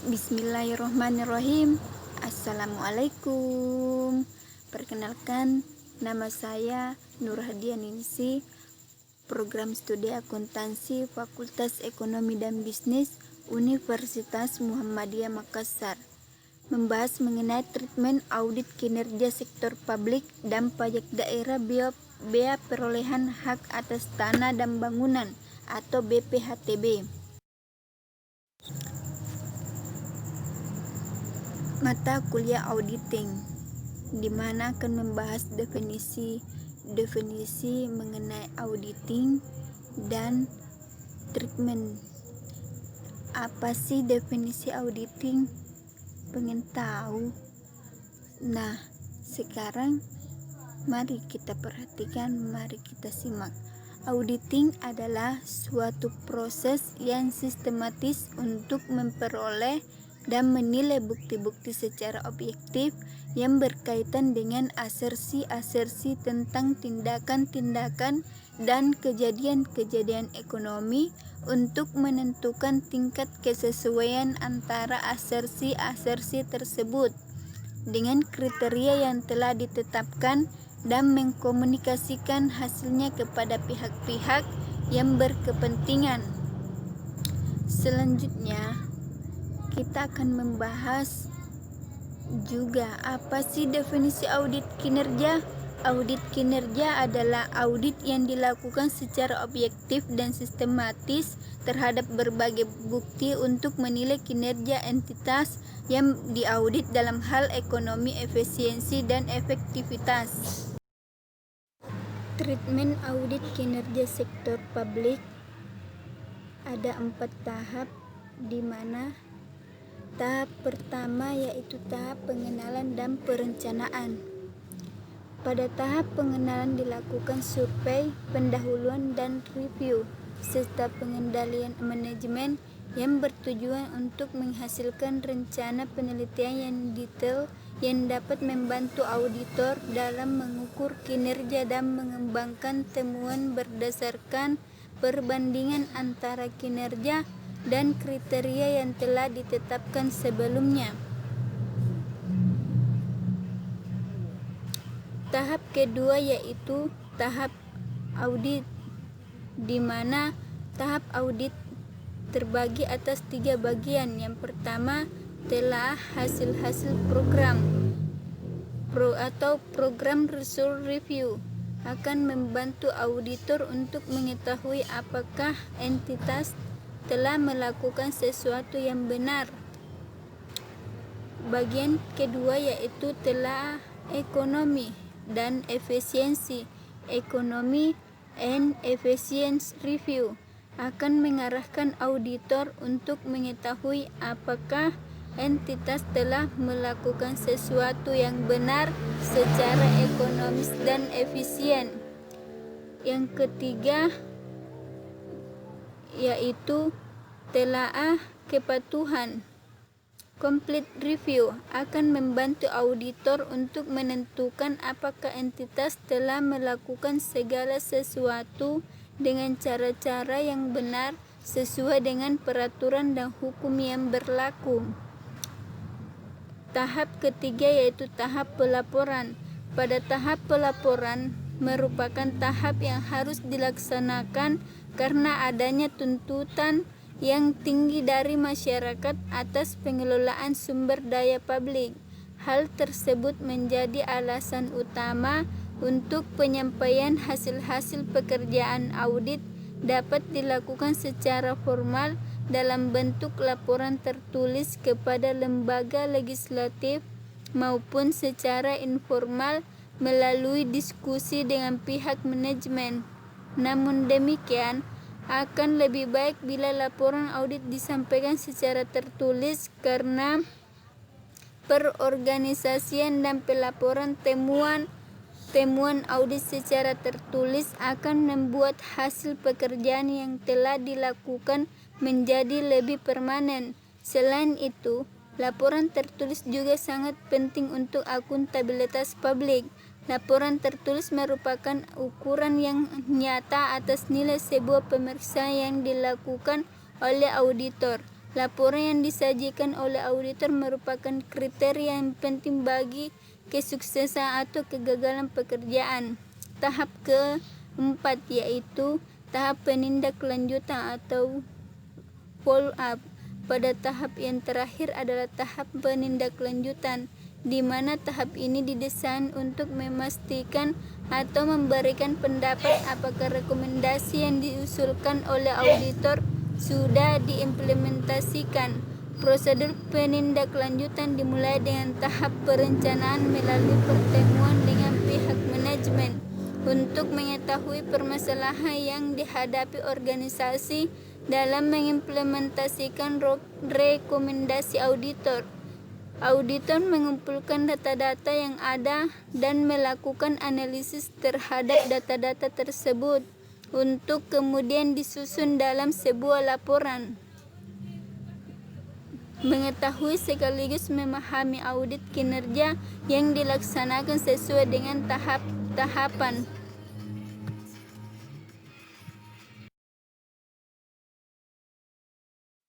Bismillahirrohmanirrohim. Assalamualaikum. Perkenalkan, nama saya Nur Hadianingsi, program studi akuntansi Fakultas Ekonomi dan Bisnis Universitas Muhammadiyah Makassar. Membahas mengenai treatment audit kinerja sektor publik dan pajak daerah bea perolehan hak atas tanah dan bangunan atau BPHTB. Mata kuliah auditing, di mana akan membahas definisi mengenai auditing dan treatment. Apa sih definisi auditing? Pengen tahu? Nah, sekarang mari kita perhatikan, mari kita simak. Auditing adalah suatu proses yang sistematis untuk memperoleh dan menilai bukti-bukti secara objektif yang berkaitan dengan asersi-asersi tentang tindakan-tindakan dan kejadian-kejadian ekonomi untuk menentukan tingkat kesesuaian antara asersi-asersi tersebut dengan kriteria yang telah ditetapkan dan mengkomunikasikan hasilnya kepada pihak-pihak yang berkepentingan. Selanjutnya, kita akan membahas juga apa sih definisi audit kinerja. Audit kinerja adalah audit yang dilakukan secara objektif dan sistematis terhadap berbagai bukti untuk menilai kinerja entitas yang diaudit dalam hal ekonomi, efisiensi, dan efektivitas. Treatment audit kinerja sektor publik ada 4 tahap, di mana tahap pertama yaitu tahap pengenalan dan perencanaan. Pada tahap pengenalan dilakukan survei, pendahuluan dan review, serta pengendalian manajemen yang bertujuan untuk menghasilkan rencana penelitian yang detail yang dapat membantu auditor dalam mengukur kinerja dan mengembangkan temuan berdasarkan perbandingan antara kinerja dan kriteria yang telah ditetapkan sebelumnya. Tahap kedua yaitu tahap audit, di mana tahap audit terbagi atas 3 bagian. Yang pertama, telah hasil-hasil program program result review akan membantu auditor untuk mengetahui apakah entitas telah melakukan sesuatu yang benar. Bagian kedua yaitu telah ekonomi dan efisiensi. Ekonomi and efficiency review akan mengarahkan auditor untuk mengetahui apakah entitas telah melakukan sesuatu yang benar secara ekonomis dan efisien. Yang ketiga yaitu telaah kepatuhan. Complete review akan membantu auditor untuk menentukan apakah entitas telah melakukan segala sesuatu dengan cara-cara yang benar sesuai dengan peraturan dan hukum yang berlaku. Tahap ketiga yaitu tahap pelaporan. Pada tahap pelaporan merupakan tahap yang harus dilaksanakan karena adanya tuntutan yang tinggi dari masyarakat atas pengelolaan sumber daya publik. Hal tersebut menjadi alasan utama untuk penyampaian hasil-hasil pekerjaan audit dapat dilakukan secara formal dalam bentuk laporan tertulis kepada lembaga legislatif maupun secara informal melalui diskusi dengan pihak manajemen. Namun demikian, akan lebih baik bila laporan audit disampaikan secara tertulis karena perorganisasian dan pelaporan temuan audit secara tertulis akan membuat hasil pekerjaan yang telah dilakukan menjadi lebih permanen. Selain itu, laporan tertulis juga sangat penting untuk akuntabilitas publik. Laporan tertulis merupakan ukuran yang nyata atas nilai sebuah pemeriksaan yang dilakukan oleh auditor. Laporan yang disajikan oleh auditor merupakan kriteria yang penting bagi kesuksesan atau kegagalan pekerjaan. Tahap keempat yaitu tahap penindaklanjutan atau follow up. Pada tahap yang terakhir adalah tahap penindaklanjutan, di mana tahap ini didesain untuk memastikan atau memberikan pendapat apakah rekomendasi yang diusulkan oleh auditor sudah diimplementasikan. Prosedur penindaklanjutan dimulai dengan tahap perencanaan melalui pertemuan dengan pihak manajemen untuk mengetahui permasalahan yang dihadapi organisasi dalam mengimplementasikan rekomendasi auditor. Auditor mengumpulkan data-data yang ada dan melakukan analisis terhadap data-data tersebut untuk kemudian disusun dalam sebuah laporan. Mengetahui sekaligus memahami audit kinerja yang dilaksanakan sesuai dengan tahap-tahapan.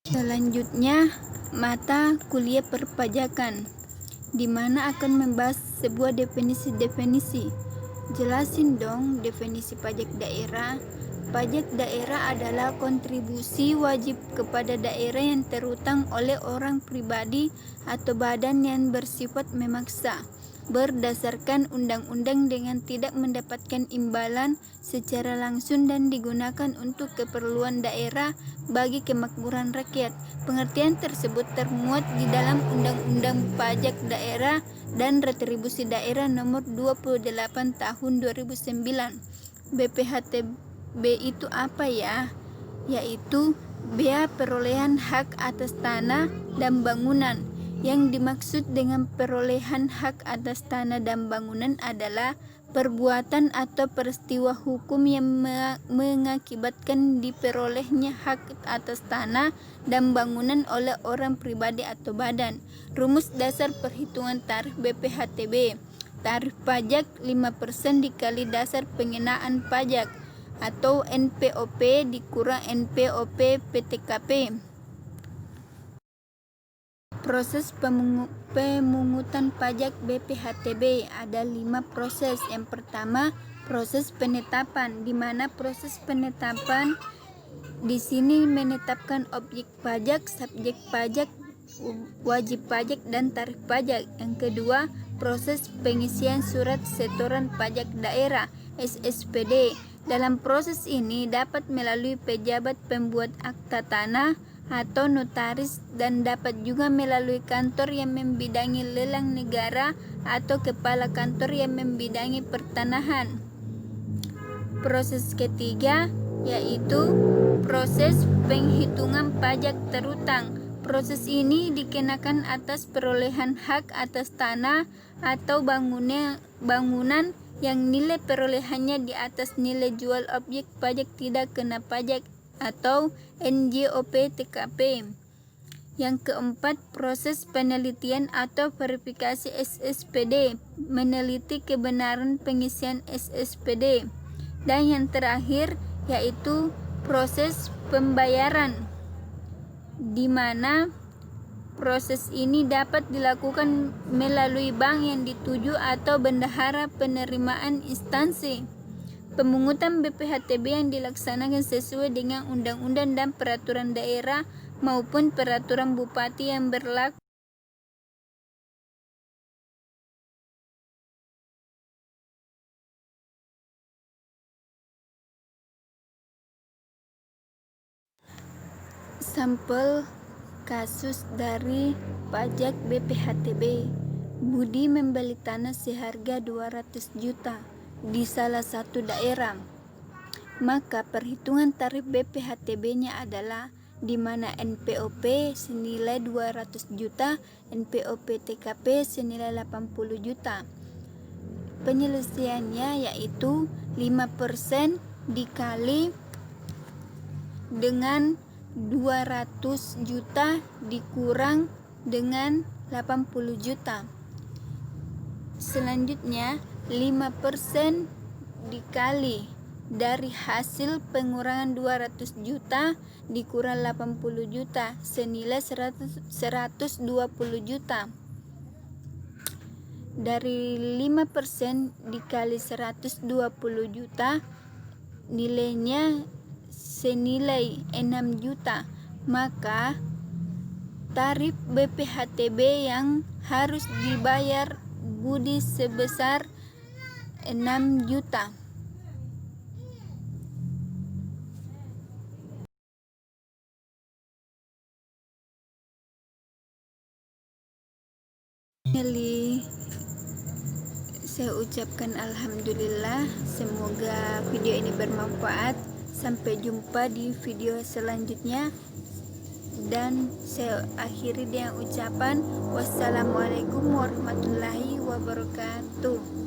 Selanjutnya, mata kuliah perpajakan, di mana akan membahas sebuah definisi-definisi. Jelasin dong definisi pajak daerah. Pajak daerah adalah kontribusi wajib kepada daerah yang terutang oleh orang pribadi atau badan yang bersifat memaksa berdasarkan undang-undang dengan tidak mendapatkan imbalan secara langsung dan digunakan untuk keperluan daerah bagi kemakmuran rakyat. Pengertian tersebut termuat di dalam Undang-Undang Pajak Daerah dan Retribusi Daerah Nomor 28 Tahun 2009. BPHTB itu apa ya? Yaitu bea perolehan hak atas tanah dan bangunan. Yang dimaksud dengan perolehan hak atas tanah dan bangunan adalah perbuatan atau peristiwa hukum yang mengakibatkan diperolehnya hak atas tanah dan bangunan oleh orang pribadi atau badan. Rumus dasar perhitungan tarif BPHTB. Tarif pajak 5% dikali dasar pengenaan pajak atau NPOP dikurang NPOP PTKP. Proses pemungutan pajak BPHTB ada 5 proses. Yang pertama, proses penetapan, di mana proses penetapan di sini menetapkan objek pajak, subjek pajak, wajib pajak dan tarif pajak. Yang kedua, proses pengisian surat setoran pajak daerah SSPD. Dalam proses ini dapat melalui pejabat pembuat akta tanah atau notaris dan dapat juga melalui kantor yang membidangi lelang negara atau kepala kantor yang membidangi pertanahan. Proses ketiga yaitu proses penghitungan pajak terutang. Proses ini dikenakan atas perolehan hak atas tanah atau bangunan yang nilai perolehannya di atas nilai jual objek pajak tidak kena pajak atau NJOP TKP. Yang keempat, proses penelitian atau verifikasi SSPD, meneliti kebenaran pengisian SSPD. Dan yang terakhir yaitu proses pembayaran, di mana proses ini dapat dilakukan melalui bank yang dituju atau bendahara penerimaan instansi. Pemungutan BPHTB yang dilaksanakan sesuai dengan undang-undang dan peraturan daerah maupun peraturan bupati yang berlaku. Sampel kasus dari pajak BPHTB. Budi membeli tanah seharga 200 juta di salah satu daerah. Maka perhitungan tarif BPHTB-nya adalah di mana NPOP senilai 200 juta, NPOP TKP senilai 80 juta. Penyelesaiannya yaitu 5% dikali dengan 200 juta dikurang dengan 80 juta. Selanjutnya 5% dikali dari hasil pengurangan 200 juta dikurang 80 juta senilai 120 juta. Dari 5% dikali 120 juta nilainya senilai 6 juta. Maka tarif BPHTB yang harus dibayar Budi sebesar 6 juta. Jadi saya ucapkan alhamdulillah, semoga video ini bermanfaat. Sampai jumpa di video selanjutnya, dan saya akhiri dengan ucapan wassalamualaikum warahmatullahi wabarakatuh.